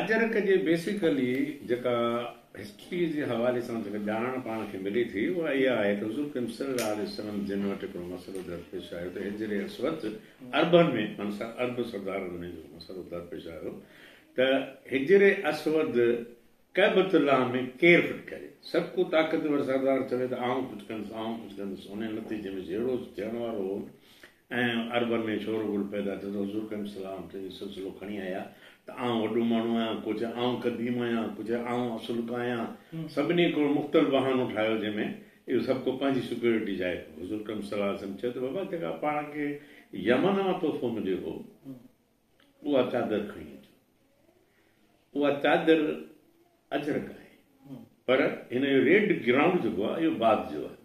अजरक जे basically जेका history जे हवाले सां जेका ॼाण पाण खे मिले थी उहा इहा आहे त हुज़ूर करीम सल्लल्लाहु अलैहि वसल्लम जिन वटि हिकिड़ो मसइलो दरपेश आयो त हिजरे अस्वद अरबन में अरब सरदारनि में जो मसइलो दरपेश आयो त हिजरे अस्वद कैबतुल्लाह में केरु फिट करे सभु को ताक़तवर सरदार चवे त आऊं कुझु कंदुसि उन नतीजे में जहिड़ो थियण वारो हो ऐं अरबन में शोर गुल पैदा थियो त हुज़ूर करीम सलाम ते सिलसिलो खणी आया त आऊं वॾो माण्हू आहियां को चए आऊं क़दीम आहियां को चए आऊं असुल्क आहियां सभिनी हिकिड़ो मुख़्तलिफ़ बहानो ठाहियो जंहिंमें इहो सभु को पंहिंजी सिक्योरिटी चाहे हुज़ूर करीम सलाम चयो त बाबा जेका पाण खे यमन मां तोहफ़ो मिलियो हो उहा चादर खणी अचो उहा चादर अजरक आहे पर हिन जो रेड ग्राउंड जेको आहे इहो बाद जो आहे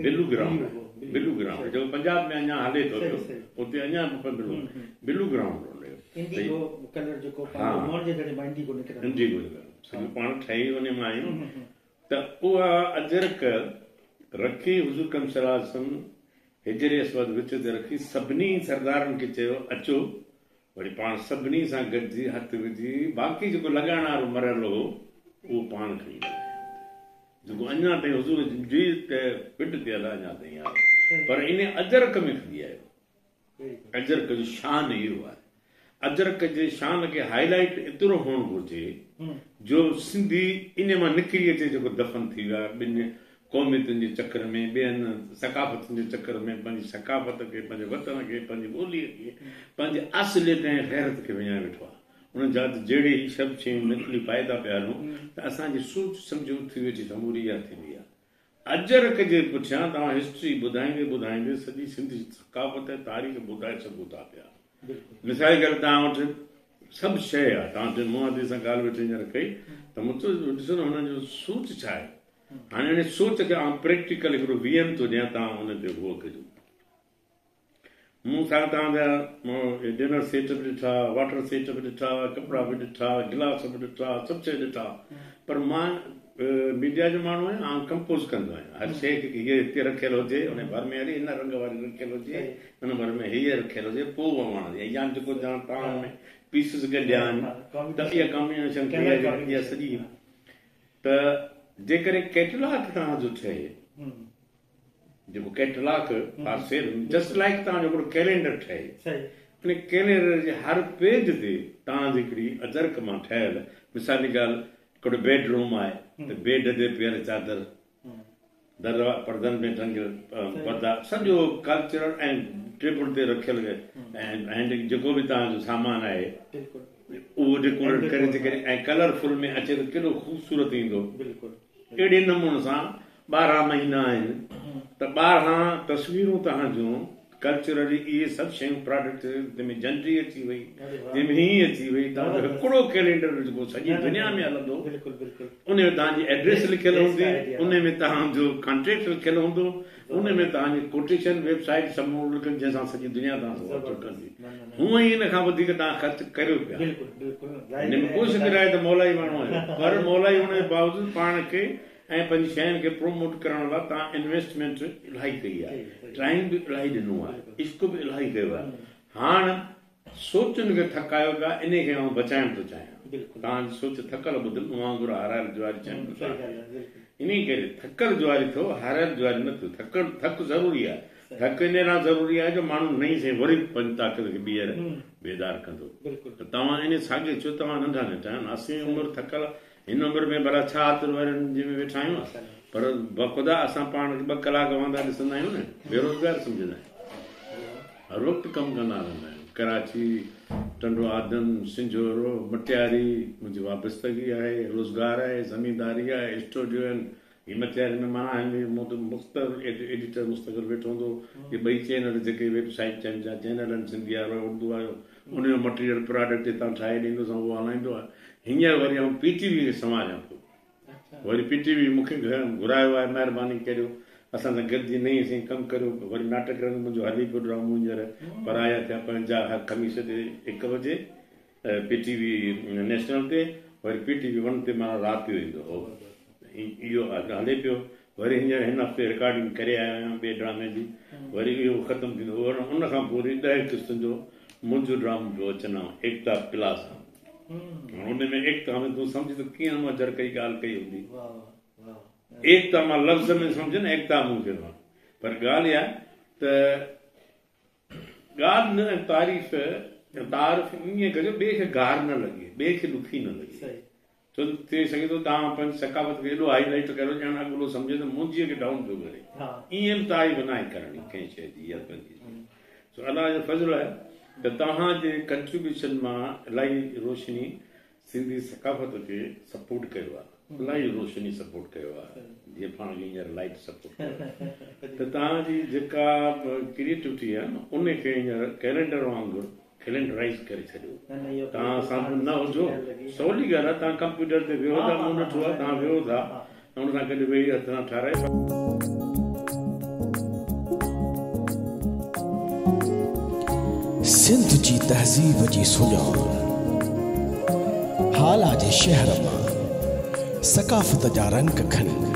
बिलू ग्राउंड जेको पंजाब में अञा हले थो पियो उते अञा बिलू ग्राउंड पाण ठही उन मां आहियूं त उहा अजरक रखी हुज़ूर करीम सल्लल्लाहु अलैहि वसल्लम हिजरे अस्वद विच ते रखी सभिनी सरदारनि खे चयो अचो वरी पाण सभिनी सां गॾिजी हथ विझी बाक़ी जेको लॻाइण वारो मरियल हो उहो पाण खणी जेको अञा ताईं हुज़ूर जी फिट थियल आहे अञा ताईं आहे पर इन अजरक में खणी आयो अजरक जो शान इहो आहे अजरक जे शान खे हाईलाइट एतिरो हुअणु घुरिजे जो सिंधी इन मां निकिरी अचे जेको दफ़न थी वियो आहे ॿिनि क़ौमियतुनि जे चकर में ॿियनि सकाफ़तुनि जे चकर में पंहिंजी सकाफ़त खे पंहिंजे वतन खे पंहिंजी ॿोलीअ खे पंहिंजे असलियत ऐं ग़ैरत खे विञाए वेठो आहे उन जा जहिड़ी सभु शयूं निकिरी पाइदा पिया हलूं त असांजी सोच सम्झ उथी वेठी समूरी इहा थींदी आहे अजरक जे पुठियां तव्हां हिस्ट्री ॿुधाईंदे ॿुधाईंदे सॼी सिंधी सकाफ़त ऐं तारीख़ ॿुधाए सघो था पिया मिसाल करे तव्हां वटि सभु शइ आहे तव्हां वटि मूं हथ सां ॻाल्हि वेठी हींअर कई त मूंखे ॾिसो न हुनजो सोच छा आहे हाणे हिन सोच खे आउं प्रैक्टिकल हिकिड़ो वीएम थो ॾियां तव्हां हुन ते उहो कजो मूं सां तव्हांजा डिनर सेट बि ॾिठा वाटर सेट बि ॾिठा कपिड़ा बि ॾिठा गिलास बि ॾिठा सभु शइ ॾिठा पर मां मीडिया जो माण्हू आहियां आउं कंपोज़ कंदो आहियां हर शइ हीअ हिते रखियल हुजे हुन भर में हली हिन रंग वारी रखियल हुजे हुन भर में हीअ रखियल हुजे पोइ उहा वणंदी या जेको तव्हां में पीसिस गॾिया आहिनि त इहा कॉम्बिनेशन इहा सॼी त जेकॾहिं कैटलॉग तव्हांजो ठहे जेको कैटलॉग जस्ट लाइक तव्हांजो हिकिड़ो कैलेंडर ठहे उन कैलेंडर जे हर पेज ते तव्हांजी हिकिड़ी अजरक मां ठहियल मिसाल जी ॻाल्हि हिकिड़ो बेडरूम आहे त बेड ते पियल चादर परदनि में टंगियल पर्दा सॼो कल्चरल ऐं टेबल ते रखियल ऐं जेको बि तव्हांजो सामान आहे उहो डेकोरेट करे ऐं कलरफुल में अचे त केॾो ख़ूबसूरत ईंदो अहिड़े नमूने सां 12 महीना आहिनि त 12 तस्वीरूं तव्हांजूं कल्चरली इहे सभु शयूं प्रोडक्ट जंहिंमें झंडी अची वई जंहिंमें हीअं अची वई तव्हांजो हिकिड़ो कैलेंडर जेको सॼी दुनिया में हलंदो उन में तव्हांजी एड्रेस लिखियल हूंदी उन में तव्हांजो कॉन्ट्रेक्ट लिखियल हूंदो उन में तव्हांजी कोटेशन वेबसाइट सभु लिखनि जंहिंसां सॼी दुनिया तव्हां सां कंदी हूअं ई हिन खां वधीक तव्हां ख़र्चु करियो पिया हिन में कोई शिकिर आहे त मौलाई माण्हू आहे पर मौलाई हुन जे बावजूदि पाण खे ऐं पंहिंजी शयुनि खे प्रोमोट करण लाइ तव्हां इन्वेस्टमेंट इलाही कई आहे टाइम बि इलाही ॾिनो आहे इश्क बि इलाही कयो आहे हाणे सोचुनि खे थकायो पिया इन खे आउं बचाइण थो चाहियां तव्हांजी सोच थकल ॿुधल वांगुरु हारायल जुआरी चवनि इन करे थकल जुआरी थियो हारायल जुआरी न थियो थक ज़रूरी आहे थक इन लाइ ज़रूरी आहे जो माण्हू नई शइ वरी पंहिंजी ताक़त खे ॿीहर बेदार कंदो त तव्हां इन साॻे छो तव्हां नंढा नंढा असीं उमिरि थकल हिन उमिरि में भला छा वारनि जंहिंमें वेठा आहियूं पर बख़ुदा असां पाण खे 2 कलाक वांदा ॾिसंदा आहियूं न बेरोज़गार सम्झंदा आहियूं हर वक़्तु कमु कंदा रहंदा आहियूं कराची टंडो आदम सिंजोरो मटियारी मुंहिंजी वाबस्तगी आहे रोज़गार आहे ज़मीनदारी आहे स्टूडियो आहिनि हीअ मटियारी में माना आहिनि मूं वटि मुख़्तलिफ़ एडिटर मुस्तक़िल वेठो हूंदो इहे 2 चैनल जेके वेबसाइट जा चैनल आहिनि सिंधी वारो उर्दू वारो उनजो मटीरियल प्रोडक्ट हितां ठाहे ॾींदोसीं उहो हलाईंदो आहे हींअर वरी आउं PTV खे संभालियां थो वरी PTV मूंखे घुरायो आहे महिरबानी करियो असां सां गॾिजी नई सां कमु करियो वरी नाटक मुंहिंजो हली पियो ड्रामो हींअर पराया थिया 5 हर ख़मीस ते 1 बजे PTV नेशनल ते वरी PTV 1 ते मां राति जो ईंदो हो इहो हले पियो वरी हींअर हिन हफ़्ते रिकॉर्डिंग करे आया आहियूं ॿिए ड्रामे जी वरी इहो ख़तमु थींदो उन खां पोइ वरी 10 किस्तुनि जो मुंहिंजो ड्रामो पियो अचनि एकता क्लास उनमें एकता में तूं सम्झ त कीअं मां अजर कई ॻाल्हि कई हूंदी एकता मां लफ़्ज़ में सम्झ न एकता मूं चयो आहे पर ॻाल्हि इहा त ॻाल्हि न तारीफ़ ईअं कजो ॿिए खे गार न लॻे ॿिए खे ॾुखी न लॻे छो थी सघे थो तव्हां पंहिंजी सकाफ़त खे एॾो हाईलाइट करो ॼण अॻिलो सम्झे त मुंहिंजीअ खे डाउन पियो करे ईअं बि तारीफ़ न आहे करणी कंहिं शइ जी या पंहिंजी सो अलाह जो फज़ल आहे त तव्हांजे कंट्रीब्यूशन मां इलाही रोशनी सिंधी सकाफ़त खे सपोर्ट कयो आहे इलाही रोशनी सपोर्ट कयो आहे जीअं पाण खे हींअर लाइट सपोर्ट कयो त तव्हांजी जेका क्रिएटिविटी आहे न उनखे हींअर कैलेंडर वांगुरु कैलेंडराइज़ करे छॾियो तव्हां साम्हूं न हुजो सवली ॻाल्हि आहे तव्हां कंप्यूटर ते वियो था मूं ॾिठो आहे तव्हां वियो था हुन सां गॾु वेही हथ सां ठाराए सिंध जी तहज़ीब जी सुञाण हाल जे शहर मां सकाफ़त जा रंग खणी